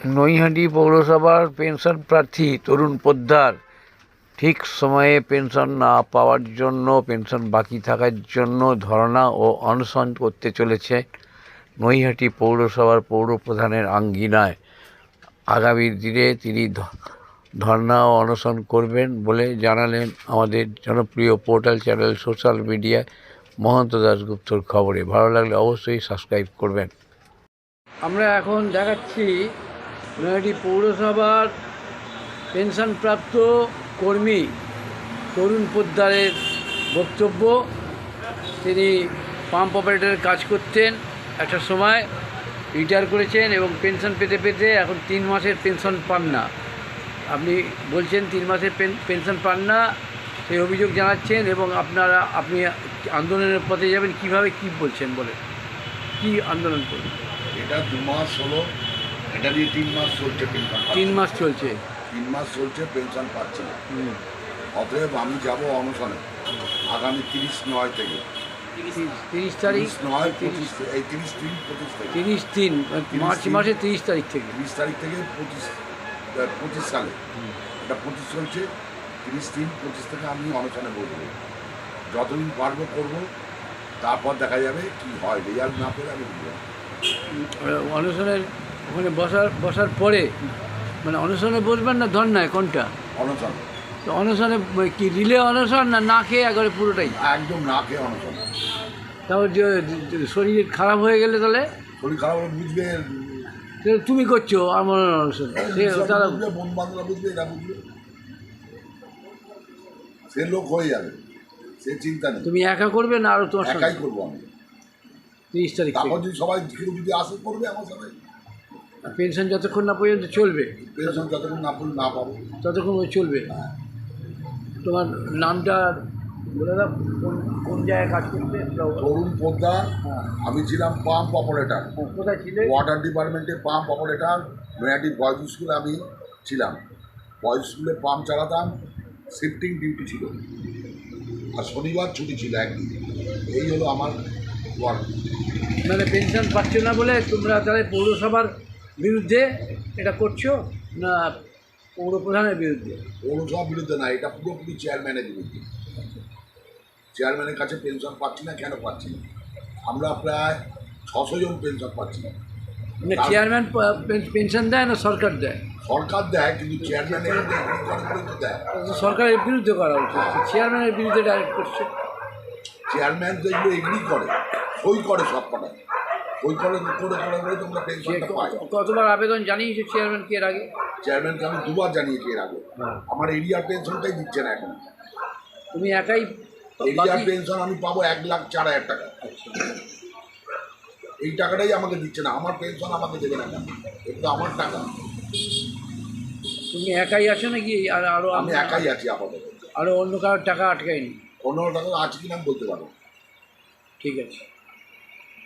নৈহাটি পৌরসভার পেনশন প্রার্থী তরুণ পোদ্দার ঠিক সময়ে পেনশন না পাওয়ার জন্য, পেনশন বাকি থাকার জন্য ধর্ণা ও অনশন করতে চলেছে নৈহাটি পৌরসভার পৌরপ্রধানের আঙ্গিনায়। আগামী দিনে তিনি ধর্ণা ও অনশন করবেন বলে জানালেন আমাদের জনপ্রিয় পোর্টাল চ্যানেল সোশ্যাল মিডিয়ায় মহন্ত দাশগুপ্তর খবরে। ভালো লাগলে অবশ্যই সাবস্ক্রাইব করবেন। আমরা এখন দেখাচ্ছি নৈহাটি পৌরসভার পেনশনপ্রাপ্ত কর্মী তরুণ পোদ্দারের বক্তব্য। তিনি পাম্প অপারেটরের কাজ করতেন, একটা সময় রিটায়ার করেছেন এবং পেনশন পেতে পেতে এখন 3 মাসের পেনশন পান না। আপনি বলছেন 3 মাসের পেনশন পান না, সেই অভিযোগ জানাচ্ছেন এবং আপনি আন্দোলনের পথে যাবেন। কিভাবে কি বলছেন বলে, কি আন্দোলন করবেন? এটা 2 মাস হলো, এটা নিয়ে 3 মাস চলছে পেনশন। 3 মাস চলছে, 3 মাস চলছে পেনশন পাচ্ছি না। অতএব আমি যাব অনশনে আগামী 30/9 থেকে। 30 তারিখ 9 25 এই 30/3 25 থেকে 30/3 মার্চ মাসের 30 তারিখ থেকে 30 তারিখ থেকে 25 সালে এটা 25 চলছে। 30/3 25 থেকে আমি অনশনে বসবো, যতদিন পারবো করবো, তারপর দেখা যাবে কি হয়। রেজাল্ট না পেলে আমি বুঝবো। অনশনের ওখানে বসার পরে মানে অনশনে বসবেন না ধর্নায়, কোনটা? অনশন। তো অনশনে কি রিলে অনশন না খেয়ে একবারে পুরোটাই? একদম না খেয়ে অনশন। তারপর যে শরীর খারাপ হয়ে গেলে তাহলে শরীর খারাপ হলে বুঝবে, তুমি করছো আমার অনশন, তারা বুঝবে, মন বাংলা বুঝবে, এরা বুঝবে, সে লোক হয়ে যাবে, সে চিন্তা নেই। তুমি একা করবে না আরও তোমার একাই করবো আমি 30 তারিখ তারপর থেকে? যদি সবাই কেউ যদি আসে করবে আমার সাথে। পেনশন যতক্ষণ না পর্যন্ত চলবে, পেনশন যতক্ষণ না পড়লে না পাবো ততক্ষণ ওই চলবে। তোমার নামটা বলে দাও, কোন জায়গায় কাজ করতে? তরুণ পোদ্দার। হ্যাঁ। আমি ছিলাম পাম্প অপারেটর, কোথায় ছিলে? ওয়াটার ডিপার্টমেন্টে পাম্প অপারেটর। নৈহাটি বয়েজ স্কুলে আমি ছিলাম, বয়েজ স্কুলে পাম্প চালাতাম। শিফটিং ডিউটি ছিল আর শনিবার ছুটি ছিল একদিন। এই হলো আমার ওয়ার্ক। মানে পেনশন পাচ্ছ না বলে তোমরা তাহলে পৌরসভার বিরুদ্ধে এটা করছো না পৌরপ্রধানের বিরুদ্ধে? পৌরসভার বিরুদ্ধে না, এটা পুরোপুরি চেয়ারম্যানের বিরুদ্ধে। চেয়ারম্যানের কাছে পেনশন পাচ্ছি না। কেন পাচ্ছি না? আমরা প্রায় 600 জন পেনশন পাচ্ছি না। মানে চেয়ারম্যান পেনশন দেয় না সরকার দেয়? সরকার দেয়, কিন্তু চেয়ারম্যানের দেয়। সরকারের বিরুদ্ধে করা উচিত, চেয়ারম্যানের বিরুদ্ধে ডাইরেক্ট করছে। চেয়ারম্যান তো এগুলো এগ্রি করে, সই করে, সব কটায় সই করে করে তোমরা পেনশনটা পাই। কতবার আবেদন জানিয়েছে চেয়ারম্যানকে এর আগে? চেয়ারম্যানকে আমি 2বার জানিয়েছি এর আগে। আমার এরিয়ার পেনশনটাই দিচ্ছে না এখন। তুমি একাই? এরিয়ার পেনশন আমি পাবো 1,04,000 টাকা। এই টাকাটাই আমাকে দিচ্ছে না। আমার পেনশন আমাকে দেবে না কেন? এটা আমার টাকা। তুমি একাই আছো নাকি আরো? আমি একাই আছি আপাতত। আরো অন্য কারোর টাকা আটকায়নি? অন্য টাকা আছে কিনা আমি বলতে পারবো। ঠিক আছে।